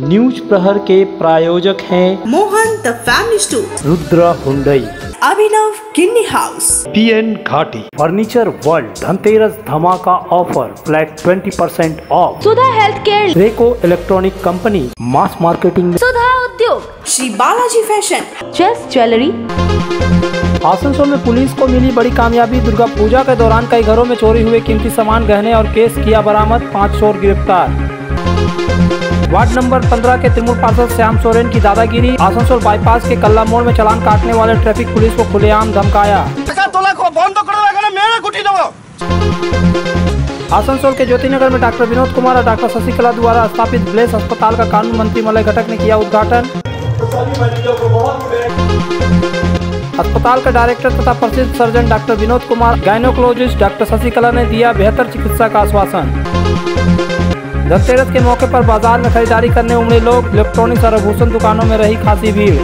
News प्रहर के प्रायोजक हैं Mohan the family store, Rudra Hyundai, Abhinav Kinni house, PN Ghati, furniture world, Dhanteras धमाका offer, flat 20% off, Sudha health care, Reco electronic company, mass marketing, Sudha Udyog, Shri Balaji fashion, Chase jewellery. Asansol में police को मिली बड़ी कामयाबी। दुर्गा पूजा के दौरान कई घरों में चोरी हुए कीमती सामान गहने और केस किया बरामद, 5 चोर गिरफ्तार। वार्ड नंबर 15 के तृणमूल पार्षद श्याम सोरेन की दादागिरी। आसनसोल बाईपास के कल्ला मोड़ में चालान काटने वाले ट्रैफिक पुलिस को खुलेआम धमकाया। आसनसोल के ज्योतिनगर में डॉक्टर विनोद कुमार और डॉक्टर शशिकला द्वारा स्थापित ब्लेस अस्पताल का कानून मंत्री मलय घटक ने किया उद्घाटन। अस्पताल के डायरेक्टर तथा प्रसिद्ध surgeon doctor Vinod Kumar, gynaecologist doctor Shashikala ने दिया बेहतर चिकित्सा का आश्वासन। धनतेरस के मौके पर बाजार में खरीदारी करने उमड़े लोग। इलेक्ट्रॉनिक्स और आभूषण दुकानों में रही खासी भीड़।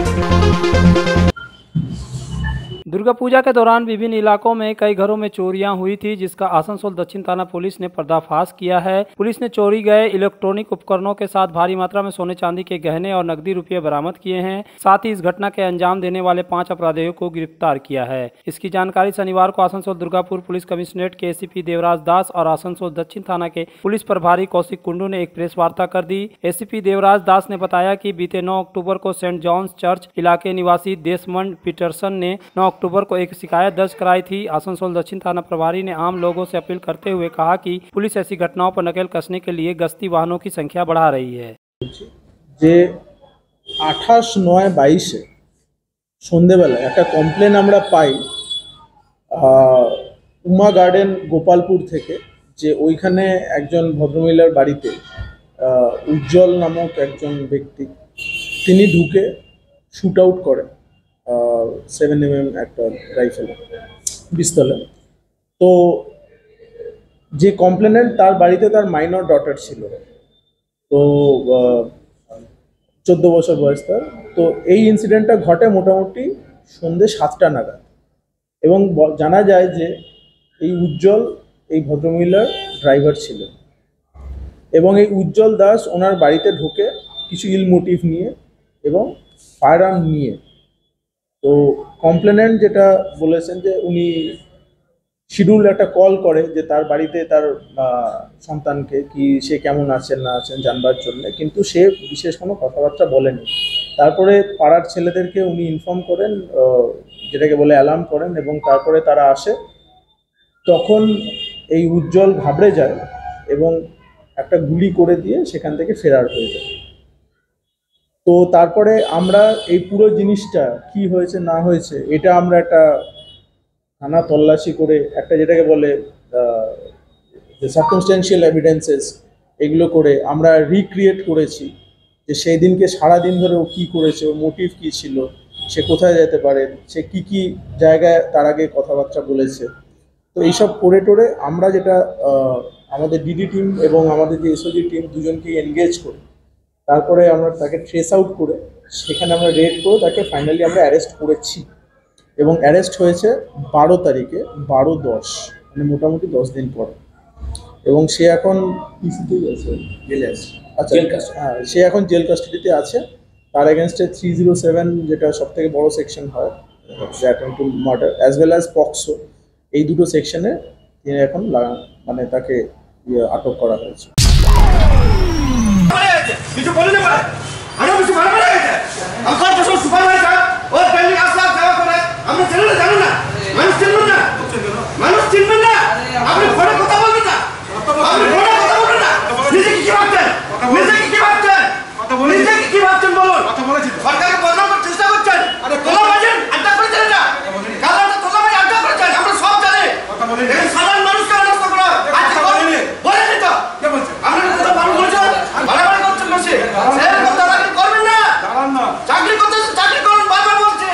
दुर्गा पूजा के दौरान विभिन्न इलाकों में कई घरों में चोरियां हुई थी, जिसका आसनसोल दक्षिण थाना पुलिस ने पर्दाफाश किया है। पुलिस ने चोरी गए इलेक्ट्रॉनिक उपकरणों के साथ भारी मात्रा में सोने चांदी के गहने और नकदी रुपये बरामद किए हैं। साथ ही इस घटना के अंजाम देने वाले 5 अपराधियों को गिरफ्तार किया है। इसकी जानकारी शनिवार को आसनसोल दुर्गापुर पुलिस कमिश्नरेट के ACP देवराज दास और आसनसोल दक्षिण थाना के पुलिस प्रभारी कौशिक कुंडू ने एक प्रेस वार्ता कर दी। ACP देवराज दास ने बताया कि बीते 9 अक्टूबर को सेंट जॉन्स चर्च इलाके निवासी देशमंड पीटरसन ने 9 अक्टूबर को एक शिकायत दर्ज कराई थी। आसनसोल दक्षिण थाना प्रभारी ने आम लोगों से अपील करते हुए कहा कि पुलिस ऐसी घटनाओं पर नकेल कसने के लिए गश्ती वाहनों की संख्या बढ़ा रही है। যে 28/9/22 সন্ধ্যেবেলা একটা কমপ্লেন আমরা পাই উমা গার্ডেন গোপালপুর থেকে, যে ওইখানে একজন ভদ্রমহিলার বাড়িতে উজ্জ্বল নামক একজন ব্যক্তি তিনি ঢুকে শুট আউট করেন 7mm একটা রাইফেল পিস্তলে। তো যে কমপ্লেনেন্ট তার বাড়িতে তার মাইনর ডটার ছিল, তো 14 বছর বয়স তার। তো এই ইনসিডেন্টটা ঘটে মোটামুটি সন্ধ্যে 7টা নাগাদ, এবং জানা যায় যে এই উজ্জ্বল এই ভদ্রমহিলার ড্রাইভার ছিল, এবং এই উজ্জ্বল দাস ওনার বাড়িতে ঢুকে কিছু ইল মোটিভ নিয়ে এবং ফায়ার আর্ম নিয়ে। তো কমপ্লেনেন্ট যেটা বলেছেন যে উনি শিডিউল একটা কল করে যে তার বাড়িতে তার সন্তানকে কি সে কেমন আছেন না আছেন জানবার জন্য, কিন্তু সে বিশেষ কোনো কথাবার্তা বলেনি। তারপরে পাড়ার ছেলেদেরকে উনি ইনফর্ম করেন, যেটাকে বলে অ্যালার্ম করেন, এবং তারপরে তারা আসে। তখন এই উজ্জ্বল ঘাবড়ে যায় এবং একটা গুলি করে দিয়ে সেখান থেকে ফেরার হয়ে যায়। তো তারপরে আমরা এই পুরো জিনিসটা কি হয়েছে না হয়েছে এটা আমরা একটা থানা তল্লাশি করে একটা যেটাকে বলে সার্কামস্ট্যান্সিয়াল এভিডেন্সেস এগুলো করে আমরা রিক্রিয়েট করেছি যে সেই দিনকে সারাদিন ধরে ও কী করেছে, ওর মোটিভ কী ছিল, সে কোথায় যেতে পারে, সে কি কি জায়গায় তার আগে কথাবার্তা বলেছে। তো এইসব করে টোরে আমরা যেটা আমাদের ডিডি টিম এবং আমাদের যে SOG টিম দুজনকেই এনগেজ করি, তারপরে আমরা তাকে ট্রেস আউট করে সেখানে আমরা রেড করে তাকে ফাইনালি আমরা অ্যারেস্ট করেছি, এবং অ্যারেস্ট হয়েছে 12 তারিখে 12/10, মানে মোটামুটি 10 দিন পর। এবং সে এখন পিসিতেই আছে, জেলে আছে। আচ্ছা, হ্যাঁ, সে এখন জেল কাস্টাডিতে আছে। তার এগেনস্টে 307 যেটা সবথেকে বড় সেকশন হয়, attempt to murder as well as POCSO, এই দুটো সেকশনে তিনি এখন মানে তাকে আটক করা হয়েছে। কিছু বলে না বলে আরো কিছু ভালো করে গেছে আমার তো সব সুপারভাইজার ও ট্রেনিং আসলা দেওয়া করে আমরা ছেলে জানো না, মানুষ চিনবেন না, মানুষ চিনবেন না। আপনি ফোনে কথা বলবেন না, আপনি ফোনে কথা বলবেন না। নিজে কি ভাবছেন, নিজে কি ভাবছেন, কথা বলেন, নিজে কি ভাবছেন বলুন। কথা বলেছি, সরকারকে বদনাম করার চেষ্টা করছেন। আরে তোলা বাজেন আড্ডা করেছেন না, কালাটা তোলা বাজে আড্ডা করেছেন, আমরা সব জানি। কথা বলেন, এই সাধারণ মানুষকে নষ্ট করা আজকে বলেনি, বলেনি তো কে বলছে? আপনি কথা মানুষ বলছেন, বাড়াবাড়ি করছেন বসে। সেই কথা করবেন না, চাকরি করতে চাকরি করুন, বারবার বলছে।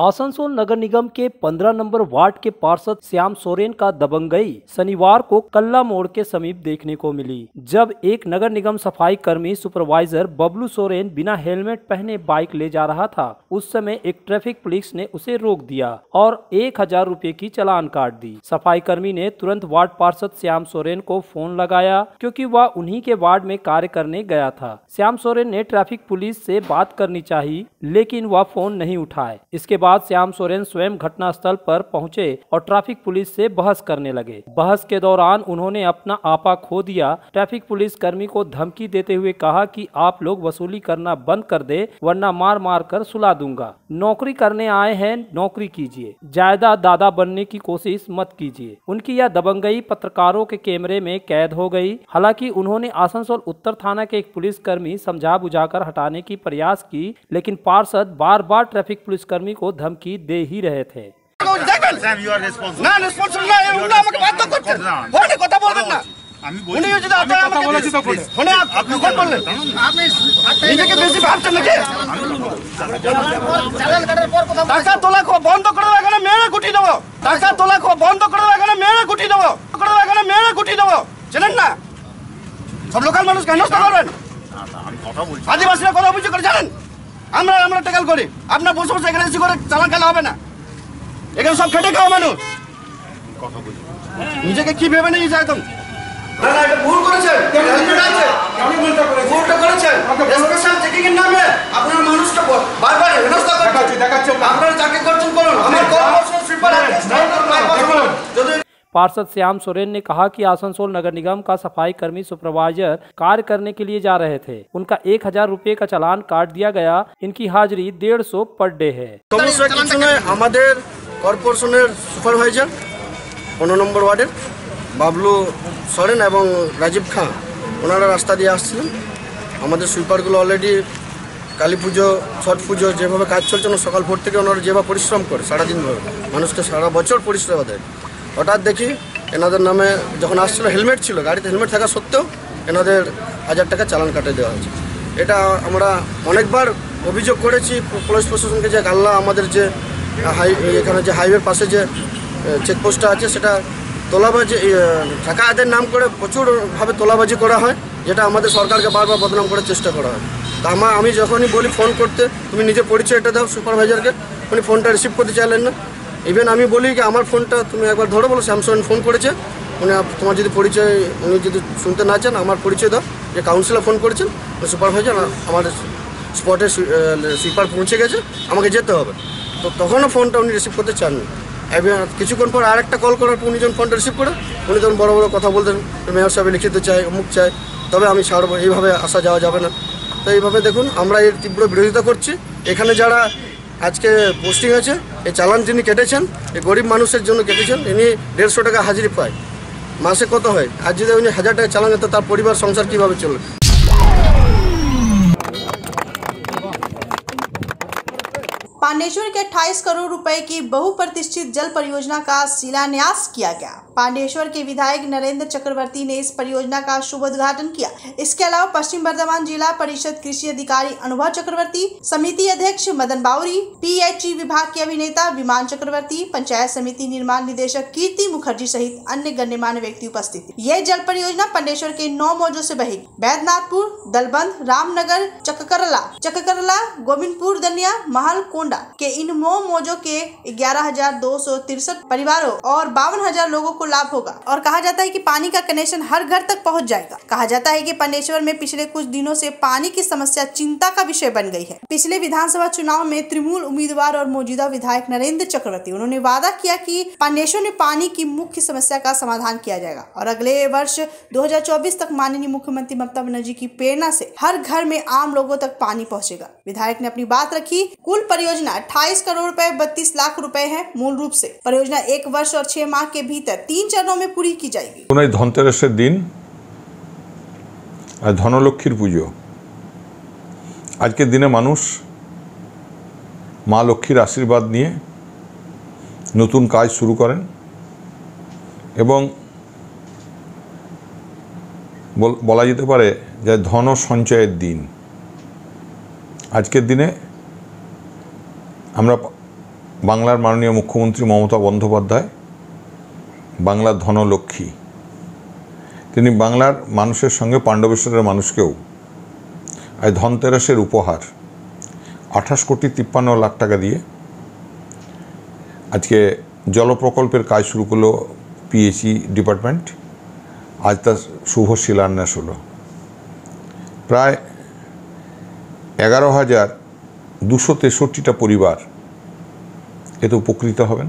आसनसोल नगर निगम के 15 नंबर वार्ड के पार्षद श्याम सोरेन का दबंगई शनिवार को कल्ला मोड़ के समीप देखने को मिली, जब एक नगर निगम सफाई कर्मी सुपरवाइजर बबलू सोरेन बिना हेलमेट पहने बाइक ले जा रहा था। उस समय एक ट्रैफिक पुलिस ने उसे रोक दिया और 1000 रुपए की चालान काट दी। सफाई कर्मी ने तुरंत वार्ड पार्षद श्याम सोरेन को फोन लगाया, क्योंकि वह उन्हीं के वार्ड में कार्य करने गया था। श्याम सोरेन ने ट्रैफिक पुलिस से बात करनी चाहिए, लेकिन वह फोन नहीं उठाए। इसके बाद श्याम सोरेन स्वयं घटनास्थल पर पहुंचे और ट्रैफिक पुलिस से बहस करने लगे। बहस के दौरान उन्होंने अपना आपा खो दिया। ट्रैफिक पुलिस कर्मी को धमकी देते हुए कहा कि आप लोग वसूली करना बंद कर दे, वरना मार मार कर सुला दूंगा। नौकरी करने आए हैं, नौकरी कीजिए, ज्यादा दादा बनने की कोशिश मत कीजिए। उनकी यह दबंगई पत्रकारों के कैमरे में कैद हो गई। हालांकि उन्होंने आसनसोल उत्तर थाना के एक पुलिस कर्मी समझा बुझाकर हटाने की प्रयास की, लेकिन पार्षद बार बार ट्रैफिक पुलिस कर्मी को धमकी दे ही रहे थे। सब लोकल মানুষ কেন করবেন? আদিবাসীরা কথা অভিযোগ করে জানেন? আমরা টেকাল করি, আপনার বসে বসে এখানে এসে করে চালান খেলা হবে না। এখানে সব খেটে খাওয়া মানুষ, নিজেকে কি ভেবে নিয়ে যায় একদম। না না, এটা ভুল করেছেন, হেলমেট আছে, ভুলটা করেছেন। স্পেশাল চেকিং এর নামে আপনার মানুষকে বারবার হেনস্থা করছেন। আপনারা যাকে করছেন করুন, আমার কর্পোরেশন সুপার যদি पार्षद श्याम सोरेन ने कहा कि आसनसोल नगर निगम का सफाई कर्मी सुपरवाइजर कार्य करने के लिए जा रहे थे। उनका 1000 रुपए का चालान काट दिया गया। इनकी हाजिरी 150 पर डे है। কর্পোরেশনের সুপারভাইজার 15 নম্বর ওয়ার্ডের বাবলু সোরেন এবং রাজীব খান ওনারা রাস্তা দিয়ে আসছিলেন। আমাদের সুইপারগুলো অলরেডি কালী পুজো, ছট পুজো যেভাবে কাজ চলছে না, সকাল ভোর থেকে ওনারা যেভাবে পরিশ্রম করে সারাদিন ধরে মানুষকে সারা বছর পরিষেবা দেয়। হঠাৎ দেখি এনাদের নামে যখন আসছিল হেলমেট ছিল, গাড়িতে হেলমেট থাকা সত্ত্বেও এনাদের 1000 টাকা চালান কাটে দেওয়া হয়েছে। এটা আমরা অনেকবার অভিযোগ করেছি পুলিশ প্রশাসনকে যে কাল্লা আমাদের যে এখানে যে হাইওয়ের পাশে যে চেকপোস্টটা আছে সেটা তোলাবাজি টাকা আদায়ের নাম করে প্রচুরভাবে তোলাবাজি করা হয়, যেটা আমাদের সরকারকে বারবার বদনাম করার চেষ্টা করা হয়। তা আমি যখনই বলি ফোন করতে, তুমি নিজে পরিচয়টা দাও সুপারভাইজারকে, উনি ফোনটা রিসিভ করতে চাইলেন না। ইভেন আমি বলি কি আমার ফোনটা তুমি একবার ধরো, বলো স্যামসং ফোন করেছে, উনি তোমার যদি পরিচয় উনি যদি শুনতে না চান আমার পরিচয় দাও যে কাউন্সিলর ফোন করেছেন, সুপারভাইজার আমার স্পটে সুইপার পৌঁছে গেছে, আমাকে যেতে হবে। তো তখনও ফোনটা উনি রিসিভ করতে চাননি। কিছুক্ষণ পর আরেকটা কল করার পর উনি যখন ফোনটা রিসিভ করে উনি তখন বড় বড় কথা বলতেন, মেয়র সাহেব লিখিত চাই, অমুক চাই, তবে আমি ছাড়বো, এইভাবে আসা যাওয়া যাবে না। তো এইভাবে দেখুন আমরা এর তীব্র বিরোধিতা করছি। এখানে যারা আজকে পোস্টিং আছে, এই চালান যিনি কেটেছেন এই গরিব মানুষের জন্য কেটেছেন, ইনি 150 টাকা হাজিরি পায়, মাসে কত হয়? আর যদি উনি 1000 টাকা চালান তো তার পরিবার সংসার কীভাবে চলবে? पांडेश्वर के 28 करोड़ रुपए की बहुप्रतिष्ठित जल परियोजना का शिलान्यास किया गया। पांडेश्वर के विधायक नरेंद्र चक्रवर्ती ने इस परियोजना का शुभ उद्घाटन किया। इसके अलावा पश्चिम बर्धमान जिला परिषद कृषि अधिकारी अनुभव चक्रवर्ती, समिति अध्यक्ष मदन बावरी, PHE विभाग के अभिनेता विमान चक्रवर्ती, पंचायत समिति निर्माण निदेशक कीर्ति मुखर्जी सहित अन्य गण्यमान्य व्यक्ति उपस्थित थे। यह जल परियोजना पांडेश्वर के 9 मौजों से बहेगी। बैद्यनाथपुर, दलबंद, रामनगर, चककरला, गोविंदपुर, दनिया, महल, कोंडा के इन 9 मौजों के 11,263 परिवारों और 52,000 लोगों को लाभ होगा। और कहा जाता है कि पानी का कनेक्शन हर घर तक पहुंच जाएगा। कहा जाता है कि पांडेश्वर में पिछले कुछ दिनों से पानी की समस्या चिंता का विषय बन गई है। पिछले विधानसभा चुनाव में तृणमूल उम्मीदवार और मौजूदा विधायक नरेंद्र चक्रवर्ती उन्होंने वादा किया कि पांडेश्वर में पानी की मुख्य समस्या का समाधान किया जाएगा और अगले वर्ष 2024 तक माननीय मुख्यमंत्री ममता बनर्जी की प्रेरणा से हर घर में आम लोगों तक पानी पहुंचेगा। विधायक ने अपनी बात रखी। कुल परियोजना 28 करोड़ रुपए 32 लाख रुपए है। मूल रूप से परियोजना 1 वर्ष और 6 माह के भीतर 3 चरणों में पूरी की जाएगी। धनतेरसের दिन আর ধনলক্ষ্মীর পুজো, আজকের দিনে মানুষ মা লক্ষ্মীর আশীর্বাদ নিয়ে নতুন কাজ শুরু করেন এবং বলা যেতে পারে যে ধন সঞ্চয়ের দিন। আজকের দিনে আমরা বাংলার মাননীয় মুখ্যমন্ত্রী মমতা বন্দ্যোপাধ্যায় বাংলার ধনলক্ষ্মী। তিনি বাংলার মানুষের সঙ্গে পাণ্ডবেশ্বরের মানুষকেও আজ ধনতেরাসের উপহার 28,53,00,000 টাকা দিয়ে আজকে জল প্রকল্পের কাজ শুরু করলো পিএইচই ডিপার্টমেন্ট। আজ তার শুভ শিলান্যাস হলো। প্রায় 11,263টা পরিবার এতে উপকৃত হবেন।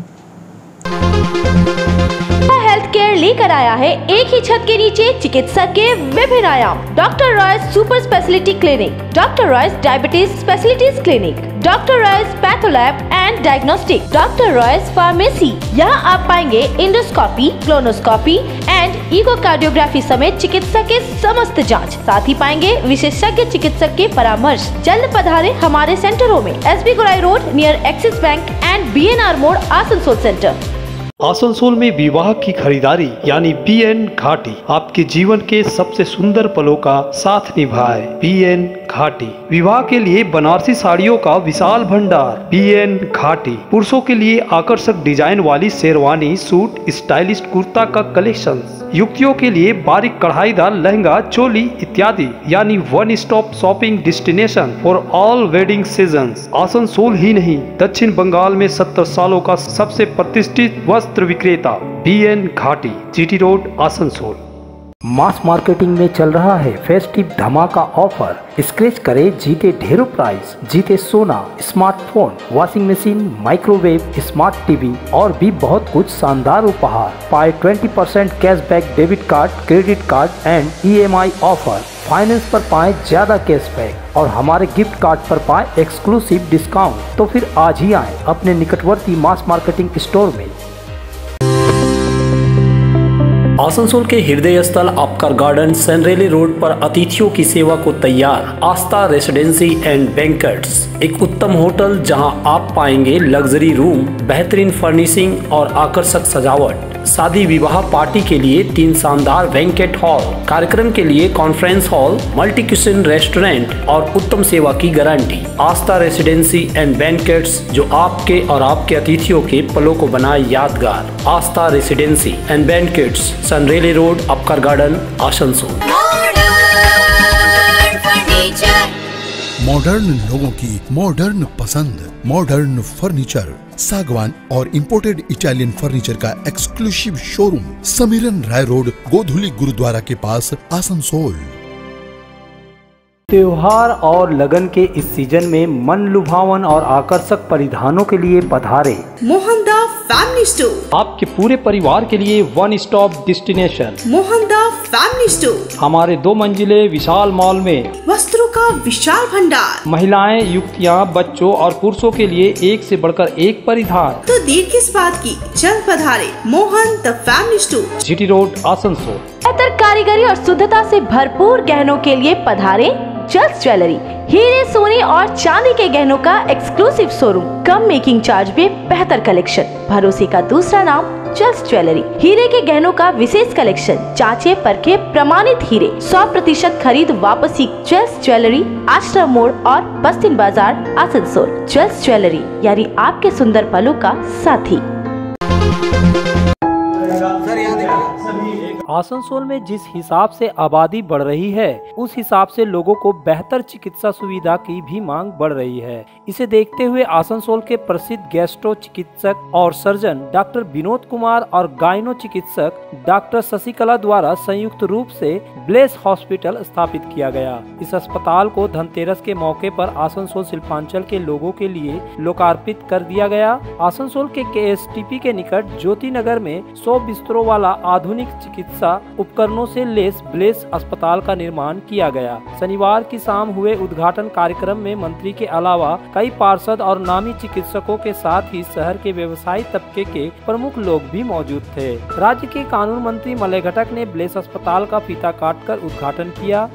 हेल्थ केयर लेकर आया है एक ही छत के नीचे चिकित्सा के विभिन्न आयाम। Doctor Royce super speciality clinic, doctor Royce diabetes specialities clinic, doctor Royce patholab and diagnostic, doctor Royce pharmacy. यहाँ आप पाएंगे इंडोस्कोपी, क्लोनोस्कोपी एंड इकोकार्डियोग्राफी समेत चिकित्सा के समस्त जांच। साथ ही पाएंगे विशेषज्ञ चिकित्सक के परामर्श। जल्द पधारे हमारे सेंटरों में SB Gorai road near axis bank and BNR मोड़ आसनसोल सेंटर। आसनसोल में विवाह की खरीदारी यानी BN घाटी आपके जीवन के सबसे सुंदर पलों का साथ निभाए। BN घाटी विवाह के लिए बनारसी साड़ियों का विशाल भंडार। BN घाटी पुरुषों के लिए आकर्षक डिजाइन वाली शेरवानी, सूट, स्टाइलिश कुर्ता का कलेक्शन, युवतियों के लिए बारीक कढ़ाईदार लहंगा, चोली इत्यादि यानी one stop shopping destination for all wedding season. Asansol ही नहीं, दक्षिण बंगाल में 70 सालों का सबसे प्रतिष्ठित वस्त्र विक्रेता BN घाटी, GT रोड, आसनसोल। मास मार्केटिंग में चल रहा है फेस्टिव धमाका ऑफर। स्क्रैच करे जीते ढेरों प्राइस, जीते सोना, smartphone, washing machine, microwave, smart TV और भी बहुत कुछ शानदार उपहार। पाए 20% cashback debit card, credit card and EMI offer. Finance पर पाएं ज्यादा कैशबैक और हमारे गिफ्ट कार्ड पर पाएं एक्सक्लूसिव डिस्काउंट। तो फिर आज ही आएं अपने निकटवर्ती मास मार्केटिंग स्टोर में। आसनसोल के हृदय स्थल आपकर गार्डन सनरेली रोड पर अतिथियों की सेवा को तैयार आस्था रेसिडेंसी एंड बैंक्वेट्स, एक उत्तम होटल जहां आप पाएंगे लग्जरी रूम, बेहतरीन फर्निशिंग और आकर्षक सजावट। शादी विवाह पार्टी के लिए 3 शानदार बैंक्वेट हॉल, कार्यक्रम के लिए conference hall, multi kitchen restaurant और उत्तम सेवा की guarantee. Aastha residency and banquets जो आपके और आपके अतिथियों के पलों को बनाए यादगार। आस्था रेसिडेंसी एंड बैंक्वेट्स, सनरेली road, Apcar garden, Asansol. Modern लोगों की मॉडर्न पसंद, मॉडर्न फर्नीचर, सागवान और इंपोर्टेड इटालियन फर्नीचर का exclusive showroom, Samiran Roy road, Godhuli gurdwara के पास, आसनसोल। त्योहार और लगन के इस सीजन में मन लुभावन और आकर्षक परिधानों के लिए पधारे मोहनदा फैमिली स्टोर, आपके पूरे परिवार के लिए one stop destination. Mohanda family store हमारे 2 मंजिले विशाल मॉल में वस्त्रों का विशाल भंडार, महिलाएं, युवतियां, बच्चों और पुरुषों के लिए एक से बढ़कर एक परिधान। तो देर किस बात की, जल्द पधारे Mohan the family store, GT road, Asansol. बेहतर कारीगरी और शुद्धता से भरपूर गहनों के लिए पधारे जल्द ज्वेलरी। हीरे, सोने और चांदी के गहनों का एक्सक्लूसिव शोरूम, कम मेकिंग चार्ज में बेहतर कलेक्शन, भरोसे का दूसरा नाम जल्द ज्वेलरी। हीरे के गहनों का विशेष कलेक्शन, जांचे परखे प्रमाणित हीरे, 100% खरीद वापसी। जल्द ज्वेलरी, आश्रम मोड़ और बस्तिन बाजार, आसनसोल। जल्द ज्वेलरी यानी आपके सुंदर पलों का साथी। आसनसोल में जिस हिसाब से आबादी बढ़ रही है उस हिसाब से लोगों को बेहतर चिकित्सा सुविधा की भी मांग बढ़ रही है। इसे देखते हुए आसनसोल के प्रसिद्ध गैस्ट्रो चिकित्सक और सर्जन डॉक्टर विनोद कुमार और गायनो चिकित्सक डॉक्टर शशिकला द्वारा संयुक्त रूप से ब्लेस हॉस्पिटल स्थापित किया गया। इस अस्पताल को धनतेरस के मौके पर आसनसोल शिल्पांचल के लोगों के लिए लोकार्पित कर दिया गया। आसनसोल के KSTP के निकट ज्योति नगर में 100 बिस्तरों वाला आधुनिक चिकित्सा उपकरणों से लेस ब्लेस अस्पताल का निर्माण किया गया। शनिवार की शाम हुए उद्घाटन कार्यक्रम में मंत्री के अलावा कई पार्षद और नामी चिकित्सकों के साथ ही शहर के व्यवसायी तबके के प्रमुख लोग भी मौजूद थे। राज्य के कानून मंत्री मलय घटक ने ब्लेस अस्पताल का फीता काटकर उद्घाटन किया।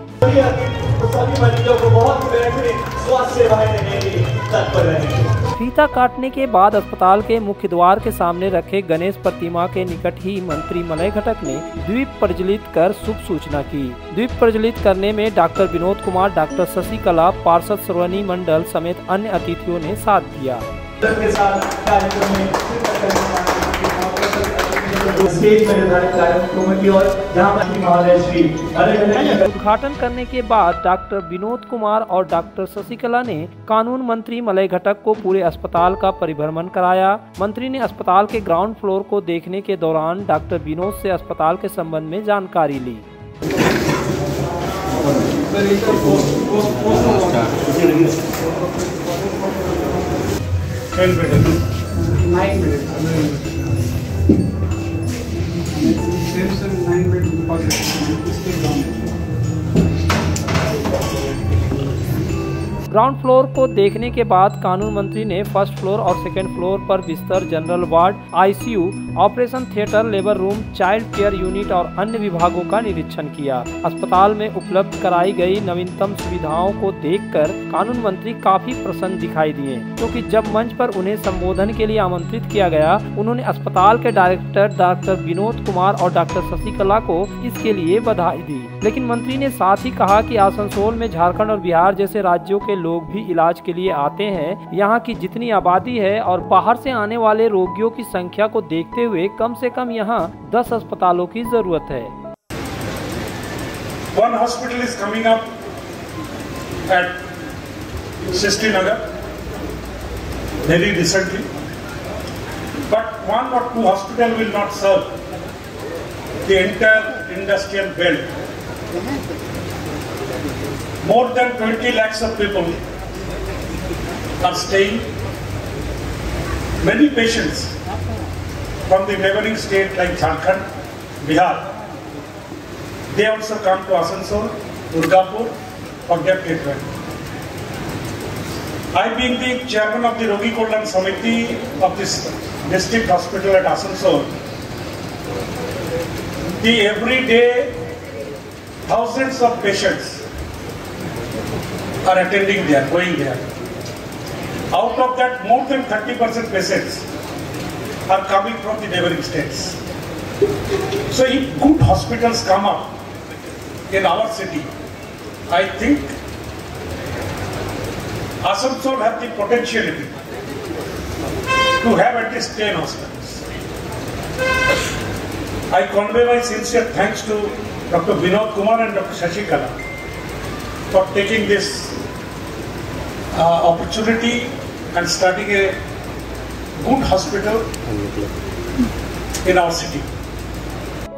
फीता काटने के बाद अस्पताल के मुख्य द्वार के सामने रखे गणेश प्रतिमा के निकट ही मंत्री मलय घटक ने द्वीप प्रज्वलित कर शुभ सूचना की। द्वीप प्रज्वलित करने में डॉक्टर विनोद कुमार, डॉक्टर शशिकला, पार्षद श्रवणी मंडल समेत अन्य अतिथियों ने साथ दिया। के साथ कार्यक्रम में स्टेज पर निर्धारित कार्यक्रमों की ओर जहां मंत्री महोदय श्री उद्घाटन करने के बाद डॉक्टर विनोद कुमार और डॉक्टर शशिकला ने कानून मंत्री मलय घटक को पूरे अस्पताल का परिभ्रमण कराया। मंत्री ने अस्पताल के ग्राउंड फ्लोर को देखने के दौरान डॉक्टर विनोद से अस्पताल के संबंध में जानकारी ली। ग्राउंड फ्लोर को देखने के बाद कानून मंत्री ने फर्स्ट फ्लोर और सेकेंड फ्लोर पर बिस्तर, general ward, ICU, operation theatre, labour room, child care unit और अन्य विभागों का निरीक्षण किया। अस्पताल में उपलब्ध कराई गई नवीनतम सुविधाओं को देखकर कानून मंत्री काफी प्रसन्न दिखाई दिए, क्योंकि जब मंच पर उन्हें संबोधन के लिए आमंत्रित किया गया, उन्होंने अस्पताल के डायरेक्टर डॉक्टर विनोद कुमार और डॉक्टर शशिकला को इसके लिए बधाई दी। लेकिन मंत्री ने साथ ही कहा कि आसनसोल में झारखंड और बिहार जैसे राज्यों के लोग भी इलाज के लिए आते हैं। यहाँ की जितनी आबादी है और बाहर से आने वाले रोगियों की संख्या को देखते हुए कम से कम यहाँ 10 अस्पतालों की जरूरत है। One hospital is coming up at Srinagar very recently, but one or two hospitals will not serve the entire industrial belt. More than 20 lakhs of people are staying. Many patients from the neighboring state like Jharkhand, Bihar, they also come to Asansol, Durgapur for their treatment. I being the chairman of the Rogi Kollan Samiti of this district hospital at Asansol, the everyday thousands of patients are attending there, going there. Out of that, more than 30% patients are coming from the neighboring states. So if good hospitals come up in our city, I think Asansol has the potentiality to have at least 10 hospitals. I convey my sincere thanks to Dr. Vinod Kumar and Dr. Shashikala for taking this opportunity and starting a good hospital in our city.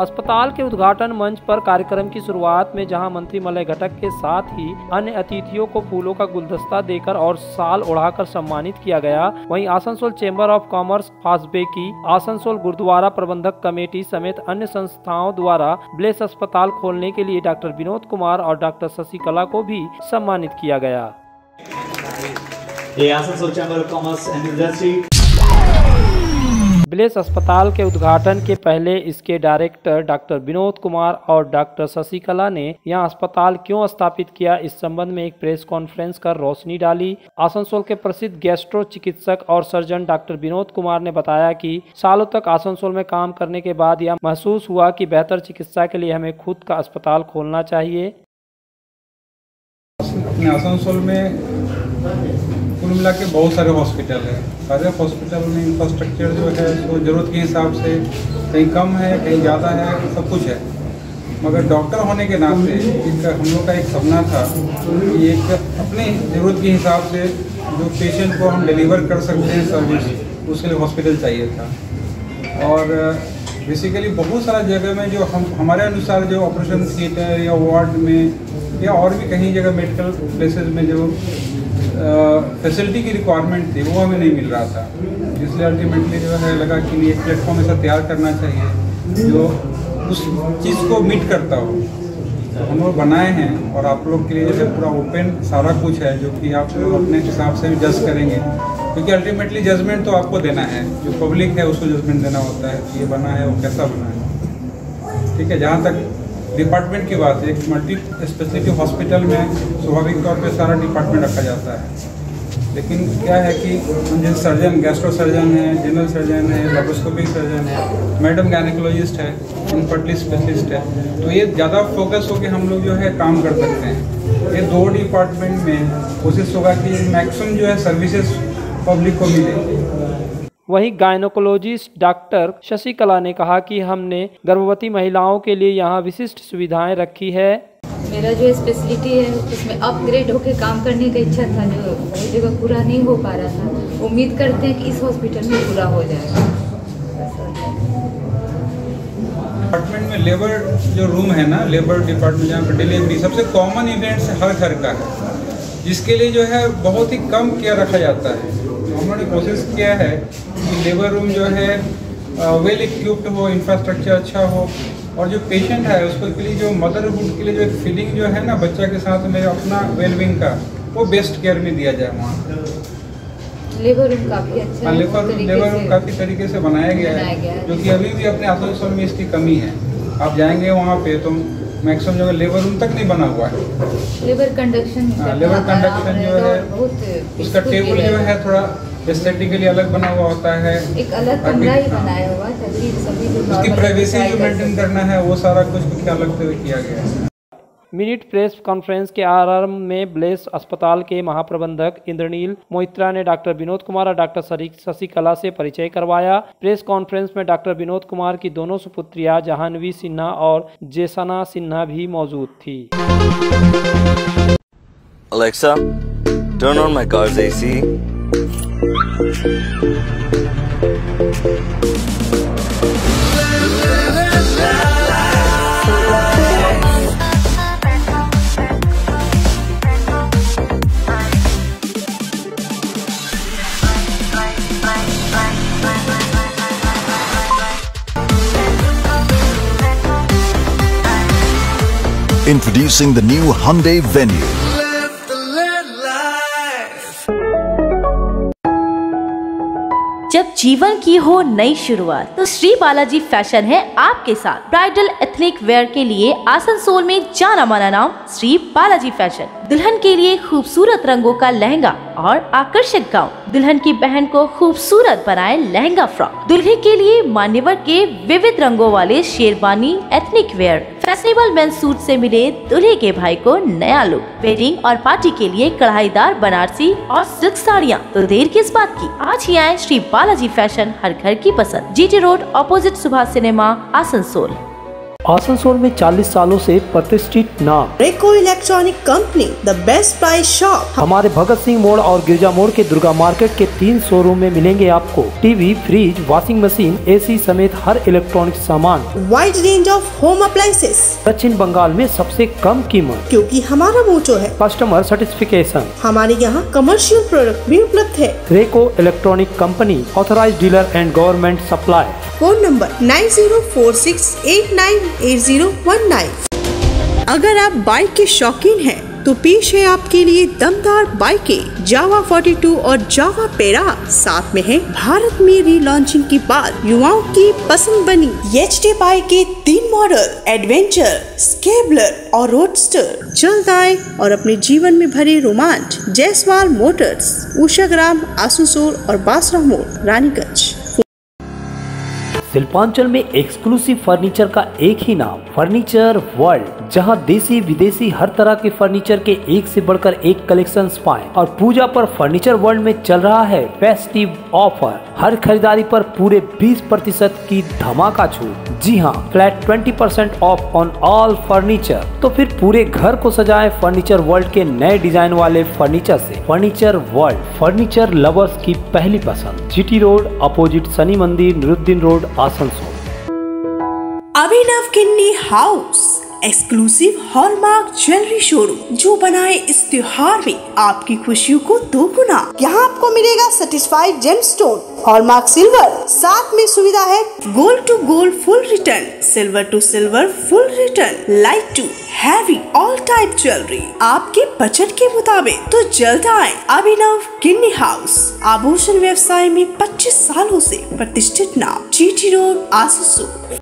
अस्पताल के उद्घाटन मंच पर कार्यक्रम की शुरुआत में जहां मंत्री मलय घटक के साथ ही अन्य अतिथियों को फूलों का गुलदस्ता देकर और शाल ओढ़ाकर सम्मानित किया गया, वहीं आसनसोल चेंबर ऑफ कॉमर्स, फासबेकी, आसनसोल गुरुद्वारा प्रबंधक कमेटी समेत अन्य संस्थाओं द्वारा ब्लेस अस्पताल खोलने के लिए डॉक्टर विनोद कुमार और डॉक्टर शशिकला को भी सम्मानित किया गया। Asansol chamber of commerce and industry bless अस्पताल के उद्घाटन के पहले इसके डायरेक्टर डॉक्टर विनोद कुमार और डॉक्टर शशिकला ने यहां अस्पताल क्यों स्थापित किया, इस संबंध में एक प्रेस कॉन्फ्रेंस कर रोशनी डाली। आसनसोल के प्रसिद्ध गैस्ट्रो चिकित्सक और सर्जन डॉक्टर विनोद कुमार ने बताया कि सालों तक आसनसोल में काम करने के बाद यह महसूस हुआ कि बेहतर चिकित्सा के लिए हमें खुद का अस्पताल खोलना चाहिए। अपने आसनसोल में कुल मिला के बहुत सारे हॉस्पिटल है। सारे हॉस्पिटल में इंफ्रास्ट्रक्चर जो है तो ज़रूरत के हिसाब से कहीं कम है, कहीं ज़्यादा है, सब कुछ है। मगर डॉक्टर होने के नाते हम लोग का एक सपना था कि एक अपने ज़रूरत के हिसाब से जो पेशेंट को हम डिलीवर कर सकते हैं सर्विस, उसके लिए हॉस्पिटल चाहिए था। और बेसिकली बहुत सारा जगह में जो हमारे अनुसार जो ऑपरेशन थिएटर या वार्ड में या और भी कहीं जगह मेडिकल प्लेसेस में जो फैसिलिटी की रिक्वायरमेंट थी वो हमें नहीं मिल रहा था, इसलिए अल्टीमेटली जो है लगा कि एक प्लेटफॉर्म ऐसा तैयार करना चाहिए जो उस चीज़ को मीट करता हो। तो हम लोग बनाए हैं और आप लोग के लिए जैसे पूरा ओपन सारा कुछ है जो कि आप लोग अपने हिसाब से भी जज करेंगे, क्योंकि अल्टीमेटली जजमेंट तो आपको देना है, जो पब्लिक है उसको जजमेंट देना होता है कि ये बना है वो कैसा बना है। ठीक है, जहाँ तक डिपार्टमेंट की बात है, एक मल्टी स्पेशलिटी हॉस्पिटल में स्वाभाविक तौर पे सारा डिपार्टमेंट रखा जाता है, लेकिन क्या है कि जैसे सर्जन, गैस्ट्रो सर्जन है, जनरल सर्जन है, लेप्रोस्कोपिक सर्जन है, मैडम गायनेकोलॉजिस्ट है, इनफर्टिलिटी स्पेशलिस्ट है, तो ये ज़्यादा फोकस होकर हम लोग जो है काम कर सकते हैं। ये दो डिपार्टमेंट में कोशिश होगा कि मैक्सिमम जो है सर्विसेज पब्लिक को मिले। वहीं गायनोकोलॉजिस्ट डॉक्टर शशिकला ने कहा कि हमने गर्भवती महिलाओं के लिए यहाँ विशिष्ट सुविधाएं रखी है। मेरा जो स्पेशलिटी है उसमें अपग्रेड होकर काम करने का इच्छा था, जो बहुत जगह पूरा नहीं हो पा रहा था। उम्मीद करते हैं कि इस हॉस्पिटल में पूरा हो जाएगा। डिपार्टमेंट में लेबर जो रूम है ना, लेबर डिपार्टमेंट जहाँ पर डिलीवरी सबसे कॉमन इवेंट्स हर घर का है, जिसके लिए जो है बहुत ही कम केयर रखा जाता है। हमने कोशिश किया है कि लेबर रूम जो है वेल इक्विप्ड हो, इंफ्रास्ट्रक्चर अच्छा हो, और जो पेशेंट है उसको के लिए जो मदरहुड के लिए जो एक फीलिंग जो है ना बच्चा के साथ में अपना वेलबींग का, वो बेस्ट केयर में दिया जाए। वहाँ लेबर रूम काफ़ी अच्छा है, लेबर रूम काफ़ी तरीके से बनाया गया है, जो कि अभी भी अपने आसनसोल में इसकी कमी है। आप जाएंगे वहाँ पे तो मैक्सिमम जगह लेबर रूम तक नहीं बना हुआ है। लेबर कंडक्शन जो है उसका टेबल जो है थोड़ा एस्थेटिकली अलग बना हुआ होता है, एक अलग कमरा ही बनाया हुआ है ताकि सभी लोग उसकी प्राइवेसी जो मेंटेन करना है वो सारा कुछ ख्याल रखते हुए किया गया है। मिनट प्रेस कॉन्फ्रेंस के आरंभ में ब्लेस अस्पताल के महाप्रबंधक इंद्रनील मोहित्रा ने डॉक्टर विनोद कुमार और डॉक्टर शशिकला से परिचय करवाया। प्रेस कॉन्फ्रेंस में डॉक्टर विनोद कुमार की दोनों सुपुत्रियां जाह्नवी सिन्हा और जेसना सिन्हा भी मौजूद थी। Alexa, turn on my car's AC. Introducing the new Hyundai Venue. जब जीवन की हो नई शुरुआत तो श्री बालाजी फैशन है आपके साथ। ब्राइडल एथनिक वेयर के लिए आसनसोल में जाना माना नाम श्री बालाजी फैशन। दुल्हन के लिए खूबसूरत रंगों का लहंगा और आकर्षक गाउन, दुल्हन की बहन को खूबसूरत बनाए लहंगा फ्रॉक, दुल्हे के लिए मान्यवर के विविध रंगों वाले sherwani ethnic wear, fashionable men's suit से मिले दूल्हे के भाई को नया लुक, वेडिंग और पार्टी के लिए कढ़ाईदार बनारसी और सिल्क साड़ियाँ। तो देर किस बात की, आज ही आए श्री बालाजी फैशन, हर घर की पसंद, GT road opposite Subhash cinema, Asansol. Asansol में 40 सालों से प्रतिष्ठित नाम रेको electronic company, the best price shop. हमारे भगत सिंह मोड़ और गिरजा मोड़ के दुर्गा मार्केट के 3 शोरूम में मिलेंगे आपको TV, fridge, washing machine, AC समेत हर इलेक्ट्रॉनिक सामान। Wide range of home appliances. दक्षिण बंगाल में सबसे कम कीमत, क्योंकि हमारा मोटो है कस्टमर सर्टिफिकेशन। हमारे यहाँ कमर्शियल प्रोडक्ट भी उपलब्ध है। रेको electronic company, authorised dealer and government supply. Phone number 9046898019। अगर आप बाइक के शौकीन हैं तो पेश है आपके लिए दमदार बाइकें जावा 42 और जावा पेरा। साथ में है भारत में रीलॉन्चिंग के बाद युवाओं की पसंद बनी एचडी बाइक के 3 मॉडल, एडवेंचर, स्केबलर और रोडस्टर। जल्द आए और अपने जीवन में भरे रोमांच। जयसवाल मोटर्स, उषाग्राम, आसनसोल और बासरा मोड़, रानीगंज। शिल्पांचल में एक्सक्लूसिव फर्नीचर का एक ही नाम, फर्नीचर वर्ल्ड, जहां देसी विदेशी हर तरह के फर्नीचर के एक से बढ़कर एक कलेक्शंस पाएं। और पूजा पर फर्नीचर वर्ल्ड में चल रहा है फेस्टिव ऑफर, हर खरीदारी पर पूरे 20% की धमाका छूट। जी हां, flat 20% of on all furniture. तो फिर पूरे घर को सजाएं फर्नीचर वर्ल्ड के नए डिजाइन वाले फर्नीचर से। फर्नीचर वर्ल्ड, फर्नीचर लवर्स की पहली पसंद। GT road opposite Shani Mandir, Niruddin road, Asansol. Abhinav Kinni house, exclusive hallmark jewellery showroom, जो बनाए इस त्योहार में आपकी खुशियों को दोगुना। यहाँ आपको मिलेगा सर्टिफाइड जेमस्टोन, हॉलमार्क सिल्वर, साथ में सुविधा है gold to gold full return, silver to silver full return, light to heavy all type jewellery आपके बजट के मुताबिक। तो जल्द आए। अभिनव किन्नी हाउस, आभूषण व्यवसाय में 25 सालों से प्रतिष्ठित नाम, जीटी रोड, आसनसोल।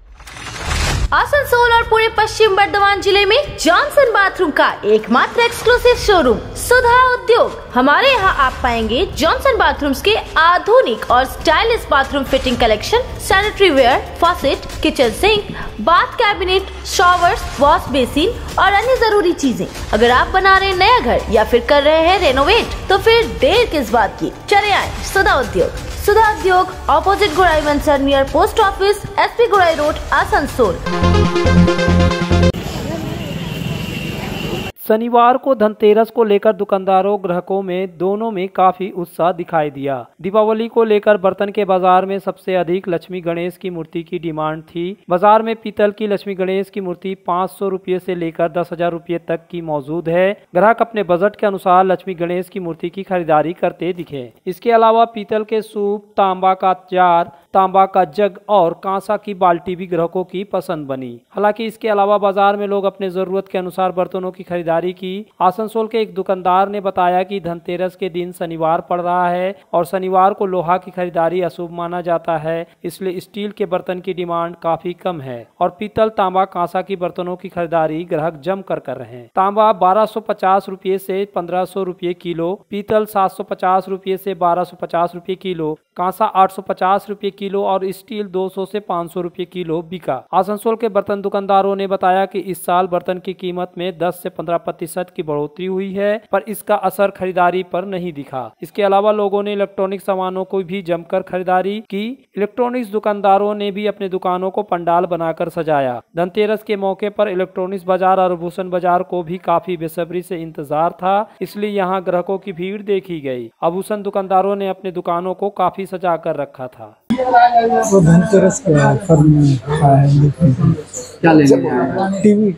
आसनसोल और पूरे पश्चिम बर्धमान जिले में जॉनसन बाथरूम का एकमात्र एक्सक्लूसिव शोरूम सुधा उद्योग। हमारे यहाँ आप पाएंगे जॉनसन बाथरूम्स के आधुनिक और stylish bathroom fitting collection, sanitary ware, faucet, kitchen sink, bath cabinet, showers, wash basin और अन्य जरूरी चीजें। अगर आप बना रहे हैं नया घर या फिर कर रहे हैं रेनोवेट, तो फिर देर किस बात की, चले आए सुधा उद्योग। सुधा उद्योग ऑपोजिट गोराई मंसर नियर पोस्ट ऑफिस, SP गोराई रोड, आसनसोल। शनिवार को धनतेरस को लेकर दुकानदारों ग्राहकों में दोनों में काफी उत्साह दिखाई दिया। दीपावली को लेकर बर्तन के बाजार में सबसे अधिक लक्ष्मी गणेश की मूर्ति की डिमांड थी। बाजार में पीतल की लक्ष्मी गणेश की मूर्ति 500 रुपये से लेकर 10,000 रुपये तक की मौजूद है। ग्राहक अपने बजट के अनुसार लक्ष्मी गणेश की मूर्ति की खरीदारी करते दिखे। इसके अलावा पीतल के सूप, तांबा का जार, तांबा का जग और कांसा की बाल्टी भी ग्राहकों की पसंद बनी। हालांकि इसके अलावा बाजार में लोग अपने जरूरत के अनुसार बर्तनों की खरीदारी की। आसनसोल के एक दुकानदार ने बताया कि धनतेरस के दिन शनिवार पड़ रहा है और शनिवार को लोहा की खरीदारी अशुभ माना जाता है, इसलिए स्टील के बर्तन की डिमांड काफी कम है और पीतल, तांबा, कांसा की बर्तनों की खरीदारी ग्राहक जमकर कर रहे हैं। तांबा 1250 रुपये से 1500 रुपये किलो, पीतल 750 रुपये से 1250 रुपये किलो, कांसा 850 रुपये किलो और स्टील 200 से 500 रुपये किलो बिका। आसनसोल के बर्तन दुकानदारों ने बताया कि इस साल बर्तन की कीमत में 10 से 15% की बढ़ोतरी हुई है, पर इसका असर खरीदारी पर नहीं दिखा। इसके अलावा लोगों ने इलेक्ट्रॉनिक सामानों को भी जमकर खरीदारी की। इलेक्ट्रॉनिक्स दुकानदारों ने भी अपने दुकानों को पंडाल बनाकर सजाया। धनतेरस के मौके पर इलेक्ट्रॉनिक्स बाजार और आभूषण बाजार को भी काफी बेसब्री से इंतजार था, इसलिए यहाँ ग्राहकों की भीड़ देखी गई। आभूषण दुकानदारों ने अपने दुकानों को काफी सजा कर रखा था। वो धनतेरस के ऑफर में क्या लेंगे? टीवी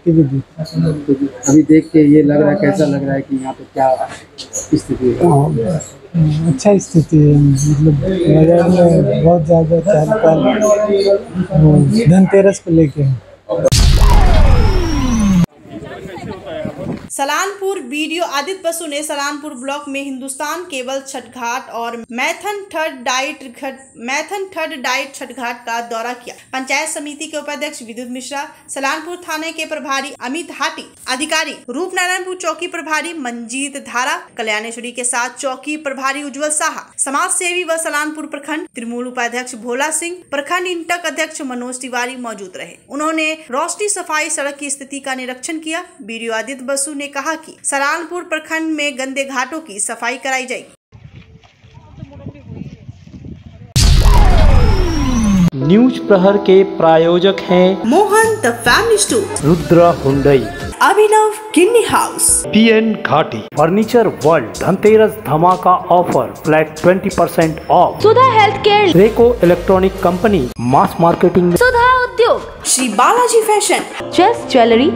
अभी देख के ये लग रहा है, कैसा लग रहा है कि यहाँ पे क्या स्थिति है? अच्छा स्थिति है, मतलब बाजार में बहुत ज्यादा चहल-पहल धनतेरस को लेके। सलानपुर वीडियो आदित्य बसु ने सलानपुर ब्लॉक में हिंदुस्तान केबल छठ घाट और मैथन थर्ड डाइट छठ घाट का दौरा किया। पंचायत समिति के उपाध्यक्ष विद्युत मिश्रा, सलानपुर थाने के प्रभारी अमित हाटी, अधिकारी रूपनारायणपुर चौकी प्रभारी मंजीत धारा, कल्याणेश्वरी के साथ चौकी प्रभारी उज्जवल साहा, समाज सेवी व सलानपुर प्रखंड तृणमूल उपाध्यक्ष भोला सिंह, प्रखंड इंटक अध्यक्ष मनोज तिवारी मौजूद रहे। उन्होंने रोशनी, सफाई, सड़क की स्थिति का निरीक्षण किया। वीडियो आदित्य बसु ने कहा कि सलानपुर प्रखंड में गंदे घाटों की सफाई कराई जाएगी। न्यूज प्रहर के प्रायोजक हैं Mohan the family store, Rudra Hyundai, Abhinav Kinni house, PN Ghati, furniture world, Dhanteras धमाका offer, flat 20% off, Sudha health care, Reco electronic company, mass marketing, Sudha Udyog, Shri Balaji fashion, Chase jewellery,